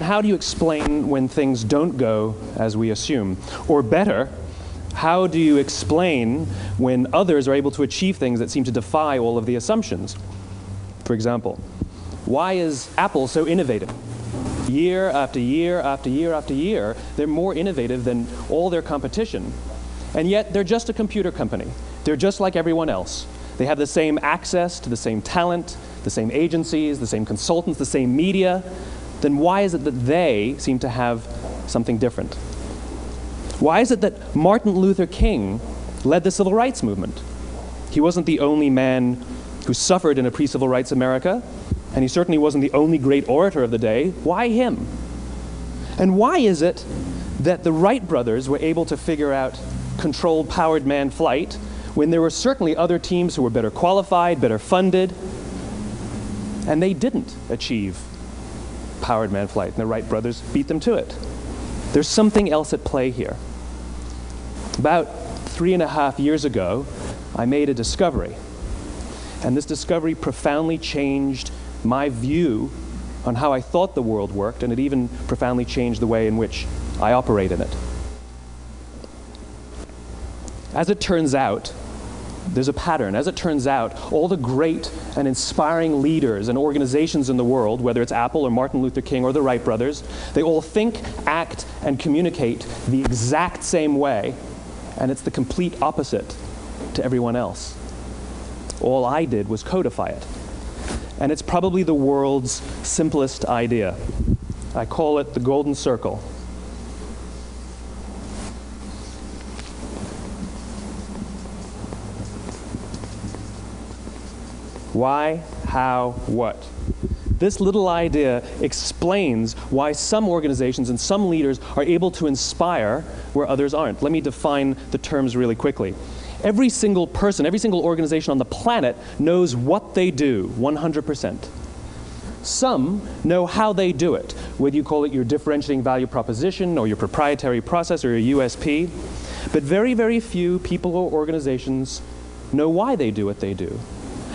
how do you explain when things don't go as we assume? Or better, how do you explain when others are able to achieve things that seem to defy all of the assumptions? For example, why is Apple so innovative? Year after year after year after year, they're more innovative than all their competition. And yet, they're just a computer company. They're just like everyone else. They have the same access to the same talent, the same agencies, the same consultants, the same media. Then why is it that they seem to have something different? Why is it that Martin Luther King led the civil rights movement? He wasn't the only man who suffered in a pre-civil rights America, and he certainly wasn't the only great orator of the day. Why him? And why is it that the Wright brothers were able to figure out controlled powered manned flight when there were certainly other teams who were better qualified, better funded, and they didn't achieve powered manned flight, and the Wright brothers beat them to it? There's something else at play here. About 3.5 years ago, I made a discovery, and this discovery profoundly changed my view on how I thought the world worked, and it even profoundly changed the way in which I operate in it. As it turns out, there's a pattern. As it turns out, all the great and inspiring leaders and organizations in the world, whether it's Apple or Martin Luther King or the Wright brothers, they all think, act, and communicate the exact same way, and it's the complete opposite to everyone else. All I did was codify it. And it's probably the world's simplest idea. I call it the golden circle. Why, how, what? This little idea explains why some organizations and some leaders are able to inspire where others aren't. Let me define the terms really quickly. Every single person, every single organization on the planet knows what they do, 100%. Some know how they do it, whether you call it your differentiating value proposition or your proprietary process or your USP. But very, very few people or organizations know why they do what they do.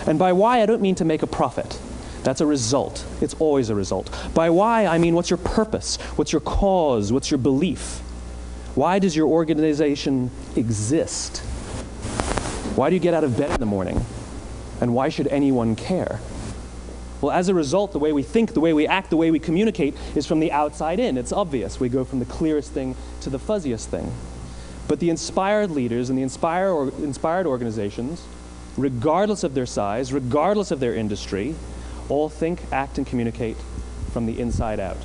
And by why, I don't mean to make a profit. That's a result. It's always a result. By why, I mean what's your purpose? What's your cause? What's your belief? Why does your organization exist? Why do you get out of bed in the morning? And why should anyone care? Well, as a result, the way we think, the way we act, the way we communicate is from the outside in. It's obvious. We go from the clearest thing to the fuzziest thing. But the inspired leaders and the inspired organizations, regardless of their size, regardless of their industry, all think, act, and communicate from the inside out.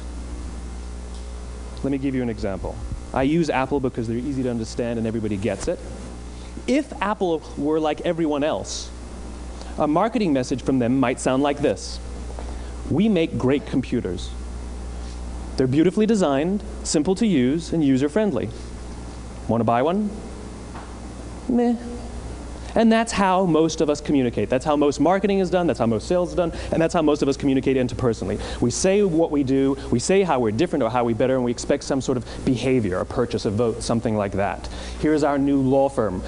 Let me give you an example. I use Apple because they're easy to understand and everybody gets it. If Apple were like everyone else, a marketing message from them might sound like this. We make great computers. They're beautifully designed, simple to use, and user-friendly. Want to buy one? Meh. And that's how most of us communicate. That's how most marketing is done, that's how most sales is done, and that's how most of us communicate interpersonally. We say what we do, we say how we're different or how we're better, and we expect some sort of behavior, a purchase, a vote, something like that. Here's our new law firm.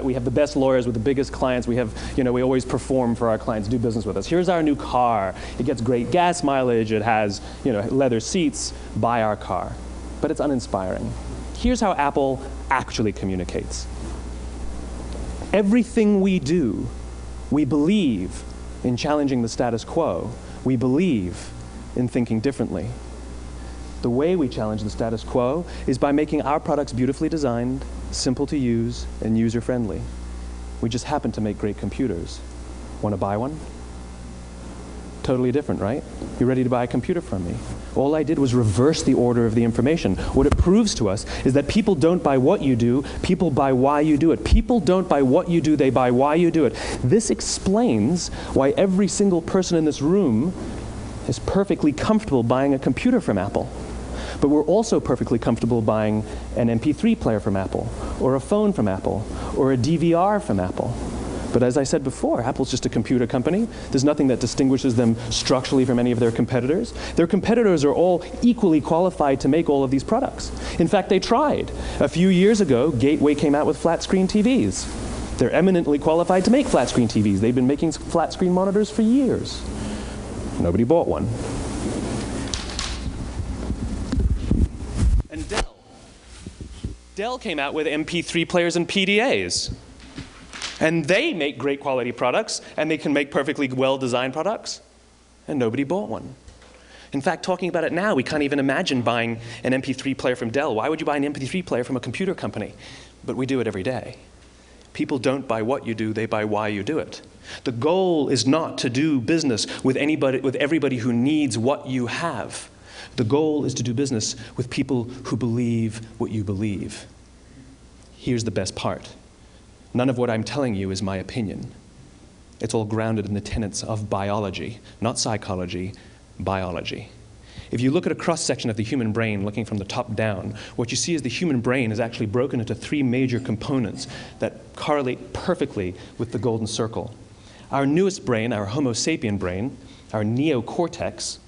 We have the best lawyers with the biggest clients. We have, we always perform for our clients, do business with us. Here's our new car. It gets great gas mileage. It has, leather seats. Buy our car. But it's uninspiring. Here's how Apple actually communicates. Everything we do, we believe in challenging the status quo. We believe in thinking differently. The way we challenge the status quo is by making our products beautifully designed, simple to use, and user-friendly. We just happen to make great computers. Want to buy one? Totally different, right? You're ready to buy a computer from me. All I did was reverse the order of the information. What it proves to us is that people don't buy what you do, people buy why you do it. People don't buy what you do, they buy why you do it. This explains why every single person in this room is perfectly comfortable buying a computer from Apple. But we're also perfectly comfortable buying an MP3 player from Apple, or a phone from Apple, or a DVR from Apple. But as I said before, Apple's just a computer company. There's nothing that distinguishes them structurally from any of their competitors. Their competitors are all equally qualified to make all of these products. In fact, they tried. A few years ago, Gateway came out with flat-screen TVs. They're eminently qualified to make flat-screen TVs. They've been making flat-screen monitors for years. Nobody bought one. Dell came out with MP3 players and PDAs. And they make great quality products, and they can make perfectly well-designed products, and nobody bought one. In fact, talking about it now, we can't even imagine buying an MP3 player from Dell. Why would you buy an MP3 player from a computer company? But we do it every day. People don't buy what you do, they buy why you do it. The goal is not to do business with everybody who needs what you have. The goal is to do business with people who believe what you believe. Here's the best part. None of what I'm telling you is my opinion. It's all grounded in the tenets of biology, not psychology, biology. If you look at a cross-section of the human brain, looking from the top down, what you see is the human brain is actually broken into 3 major components that correlate perfectly with the golden circle. Our newest brain, our Homo sapien brain, our neocortex,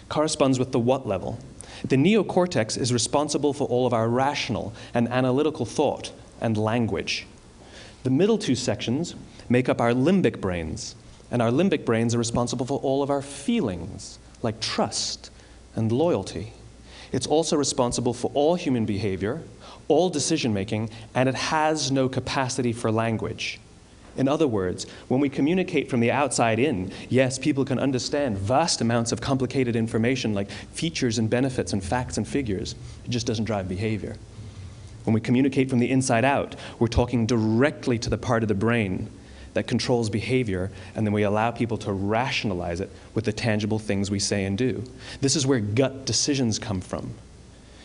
corresponds with the what level. The neocortex is responsible for all of our rational and analytical thought and language. The middle 2 sections make up our limbic brains, and our limbic brains are responsible for all of our feelings, like trust and loyalty. It's also responsible for all human behavior, all decision-making, and it has no capacity for language. In other words, when we communicate from the outside in, yes, people can understand vast amounts of complicated information like features and benefits and facts and figures. It just doesn't drive behavior. When we communicate from the inside out, we're talking directly to the part of the brain that controls behavior, and then we allow people to rationalize it with the tangible things we say and do. This is where gut decisions come from.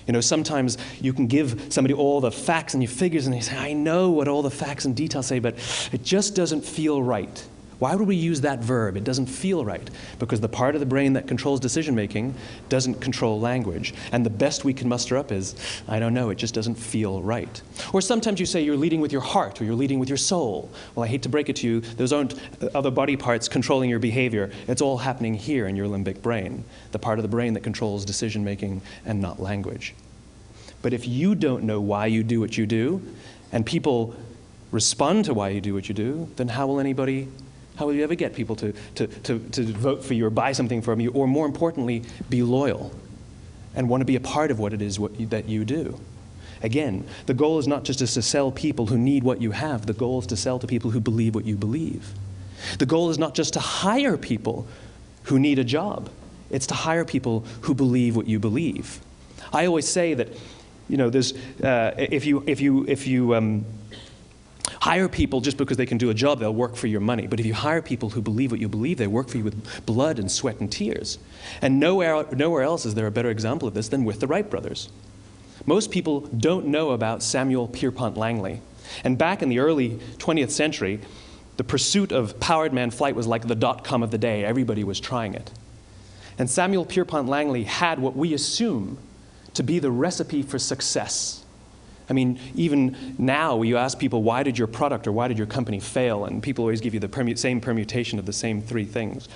You know, sometimes you can give somebody all the facts and your figures, and they say, I know what all the facts and details say, but it just doesn't feel right. Why would we use that verb? It doesn't feel right. Because the part of the brain that controls decision-making doesn't control language. And the best we can muster up is, I don't know, it just doesn't feel right. Or sometimes you say you're leading with your heart, or you're leading with your soul. Well, I hate to break it to you, those aren't other body parts controlling your behavior. It's all happening here in your limbic brain, the part of the brain that controls decision-making and not language. But if you don't know why you do what you do, and people respond to why you do what you do, then how will you ever get people to vote for you or buy something from you, or more importantly, be loyal and want to be a part of what it is that you do? Again, the goal is not just to sell people who need what you have. The goal is to sell to people who believe what you believe. The goal is not just to hire people who need a job. It's to hire people who believe what you believe. I always say that, you know, there's, if you hire people just because they can do a job, they'll work for your money. But if you hire people who believe what you believe, they work for you with blood and sweat and tears. And nowhere else is there a better example of this than with the Wright brothers. Most people don't know about Samuel Pierpont Langley. And back in the early 20th century, the pursuit of powered man flight was like the dot-com of the day. Everybody was trying it. And Samuel Pierpont Langley had what we assume to be the recipe for success. I mean, even now, you ask people, why did your product or why did your company fail? And people always give you the same permutation of the same 3 things.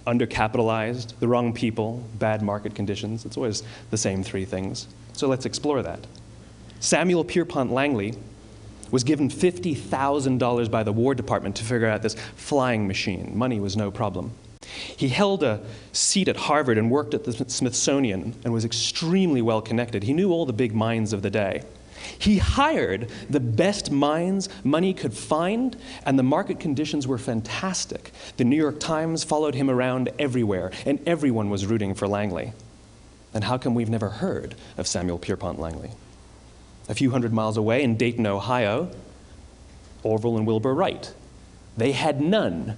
Undercapitalized, the wrong people, bad market conditions. It's always the same 3 things. So let's explore that. Samuel Pierpont Langley was given $50,000 by the War Department to figure out this flying machine. Money was no problem. He held a seat at Harvard and worked at the Smithsonian and was extremely well connected. He knew all the big minds of the day. He hired the best minds money could find, and the market conditions were fantastic. The New York Times followed him around everywhere, and everyone was rooting for Langley. And how come we've never heard of Samuel Pierpont Langley? A few hundred miles away in Dayton, Ohio, Orville and Wilbur Wright. They had none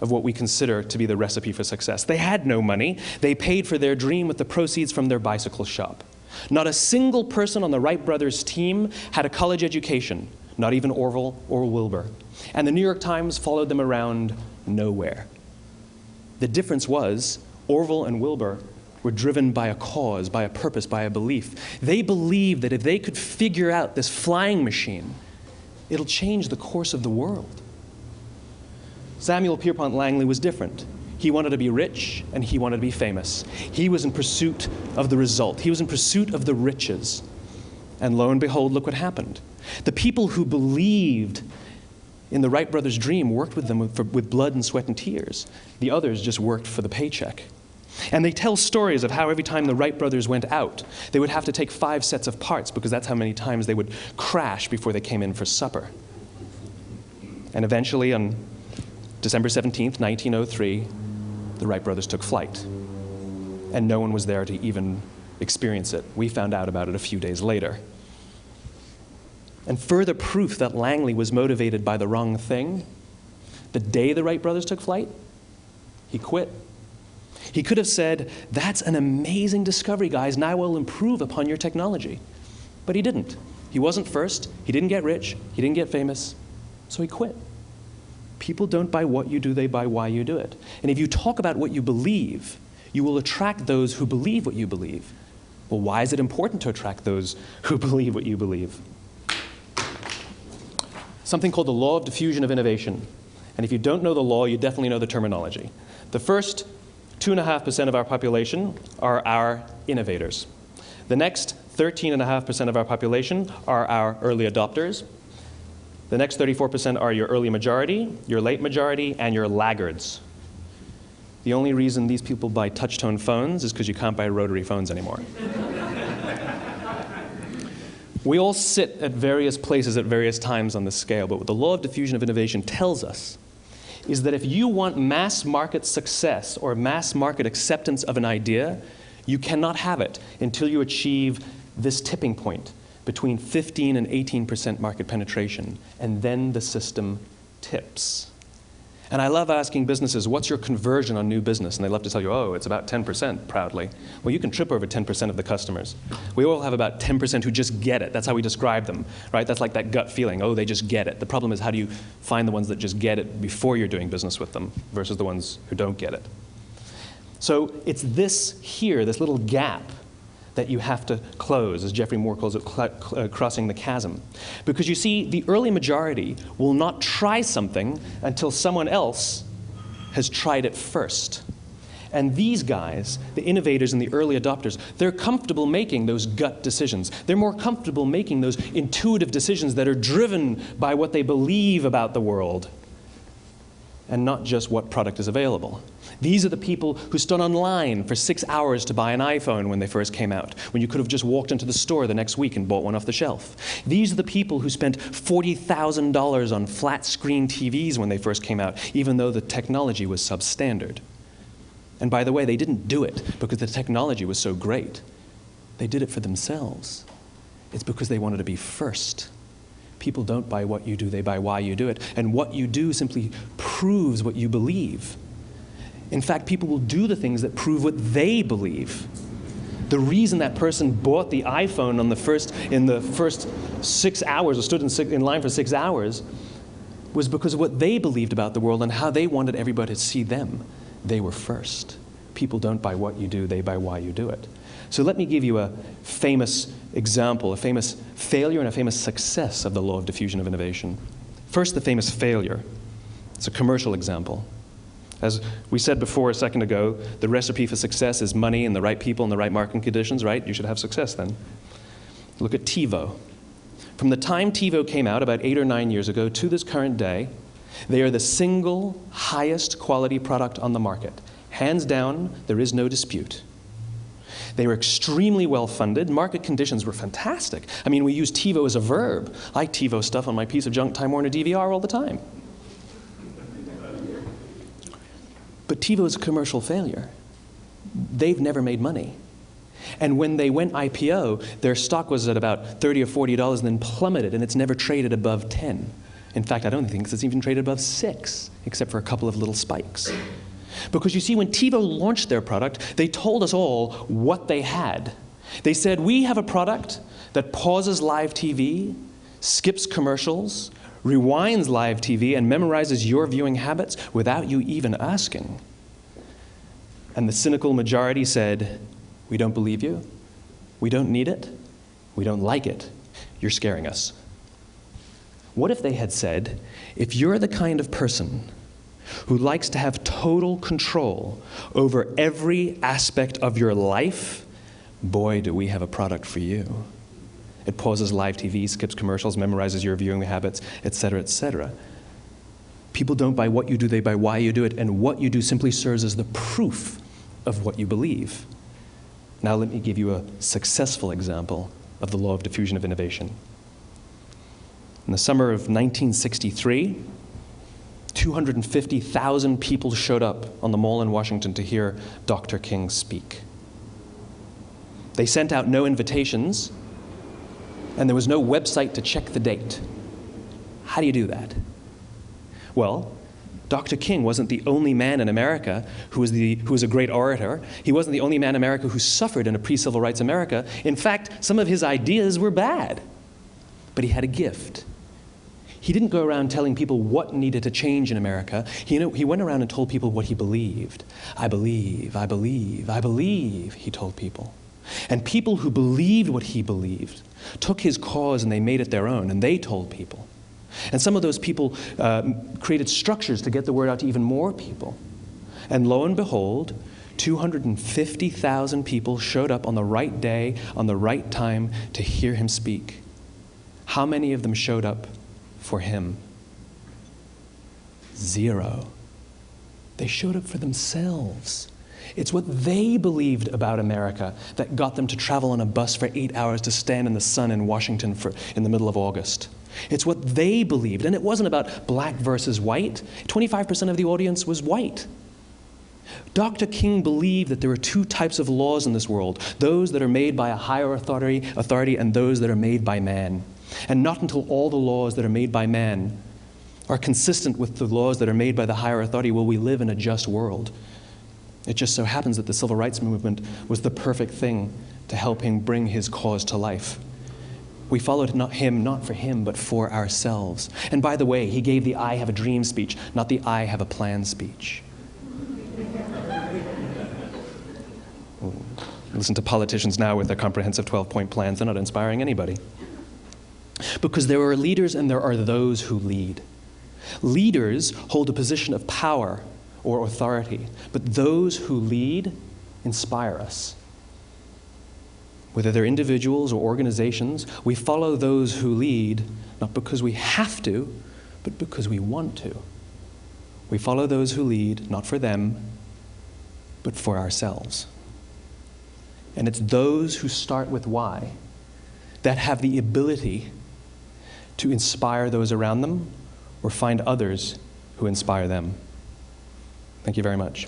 of what we consider to be the recipe for success. They had no money. They paid for their dream with the proceeds from their bicycle shop. Not a single person on the Wright brothers' team had a college education, not even Orville or Wilbur. And the New York Times followed them around nowhere. The difference was Orville and Wilbur were driven by a cause, by a purpose, by a belief. They believed that if they could figure out this flying machine, it'll change the course of the world. Samuel Pierpont Langley was different. He wanted to be rich, and he wanted to be famous. He was in pursuit of the result. He was in pursuit of the riches. And lo and behold, look what happened. The people who believed in the Wright brothers' dream worked with them with blood and sweat and tears. The others just worked for the paycheck. And they tell stories of how every time the Wright brothers went out, they would have to take 5 sets of parts because that's how many times they would crash before they came in for supper. And eventually, on December 17th, 1903, the Wright brothers took flight. And no one was there to even experience it. We found out about it a few days later. And further proof that Langley was motivated by the wrong thing, the day the Wright brothers took flight, he quit. He could have said, "That's an amazing discovery, guys, and I will improve upon your technology." But he didn't. He wasn't first. He didn't get rich. He didn't get famous. So he quit. People don't buy what you do, they buy why you do it. And if you talk about what you believe, you will attract those who believe what you believe. Well, why is it important to attract those who believe what you believe? Something called the law of diffusion of innovation. And if you don't know the law, you definitely know the terminology. The first 2.5% of our population are our innovators. The next 13.5% of our population are our early adopters. The next 34% are your early majority, your late majority, and your laggards. The only reason these people buy touch-tone phones is because you can't buy rotary phones anymore. We all sit at various places at various times on the scale, but what the law of diffusion of innovation tells us is that if you want mass market success or mass market acceptance of an idea, you cannot have it until you achieve this tipping point between 15 and 18% market penetration, and then the system tips. And I love asking businesses, what's your conversion on new business? And they love to tell you, oh, it's about 10%, proudly. Well, you can trip over 10% of the customers. We all have about 10% who just get it. That's how we describe them, right? That's like that gut feeling, oh, they just get it. The problem is, how do you find the ones that just get it before you're doing business with them versus the ones who don't get it? So it's this here, this little gap, that you have to close, as Geoffrey Moore calls it, crossing the chasm. Because you see, the early majority will not try something until someone else has tried it first. And these guys, the innovators and the early adopters, they're comfortable making those gut decisions. They're more comfortable making those intuitive decisions that are driven by what they believe about the world, and not just what product is available. These are the people who stood online for 6 hours to buy an iPhone when they first came out, when you could have just walked into the store the next week and bought one off the shelf. These are the people who spent $40,000 on flat-screen TVs when they first came out, even though the technology was substandard. And by the way, they didn't do it because the technology was so great. They did it for themselves. It's because they wanted to be first. People don't buy what you do, they buy why you do it. And what you do simply proves what you believe. In fact, people will do the things that prove what they believe. The reason that person bought the iPhone in the first 6 hours, or stood in line for 6 hours, was because of what they believed about the world and how they wanted everybody to see them. They were first. People don't buy what you do, they buy why you do it. So let me give you a famous example, a famous failure and a famous success of the law of diffusion of innovation. First, the famous failure. It's a commercial example. As we said before a second ago, the recipe for success is money and the right people and the right marketing conditions, right? You should have success then. Look at TiVo. From the time TiVo came out about 8 or 9 years ago to this current day, they are the single highest quality product on the market. Hands down, there is no dispute. They were extremely well funded. Market conditions were fantastic. I mean, we use TiVo as a verb. I TiVo stuff on my piece of junk Time Warner DVR all the time. But TiVo is a commercial failure. They've never made money. And when they went IPO, their stock was at about $30 or $40 and then plummeted, and it's never traded above 10. In fact, I don't think it's even traded above 6, except for a couple of little spikes. Because you see, when TiVo launched their product, they told us all what they had. They said, we have a product that pauses live TV, skips commercials, rewinds live TV, and memorizes your viewing habits without you even asking. And the cynical majority said, we don't believe you, we don't need it, we don't like it, you're scaring us. What if they had said, if you're the kind of person who likes to have total control over every aspect of your life, boy, do we have a product for you. It pauses live TV, skips commercials, memorizes your viewing habits, etc., etc. People don't buy what you do, they buy why you do it, and what you do simply serves as the proof of what you believe. Now let me give you a successful example of the law of diffusion of innovation. In the summer of 1963, 250,000 people showed up on the Mall in Washington to hear Dr. King speak. They sent out no invitations, and there was no website to check the date. How do you do that? Well, Dr. King wasn't the only man in America who was a great orator. He wasn't the only man in America who suffered in a pre-civil rights America. In fact, some of his ideas were bad. But he had a gift. He didn't go around telling people what needed to change in America. He went around and told people what he believed. I believe, I believe, I believe, he told people. And people who believed what he believed took his cause and they made it their own, and they told people. And some of those people created structures to get the word out to even more people. And lo and behold, 250,000 people showed up on the right day, on the right time to hear him speak. How many of them showed up for him? 0. They showed up for themselves. It's what they believed about America that got them to travel on a bus for 8 hours to stand in the sun in Washington in the middle of August. It's what they believed, and it wasn't about black versus white. 25% of the audience was white. Dr. King believed that there are 2 types of laws in this world, those that are made by a higher authority and those that are made by man. And not until all the laws that are made by man are consistent with the laws that are made by the higher authority will we live in a just world. It just so happens that the civil rights movement was the perfect thing to help him bring his cause to life. We followed him not for him, but for ourselves. And by the way, he gave the I have a dream speech, not the I have a plan speech. Listen to politicians now with their comprehensive 12-point plans. They're not inspiring anybody. Because there are leaders and there are those who lead. Leaders hold a position of power or authority, but those who lead inspire us. Whether they're individuals or organizations, we follow those who lead, not because we have to, but because we want to. We follow those who lead, not for them, but for ourselves. And it's those who start with why that have the ability to inspire those around them or find others who inspire them. Thank you very much.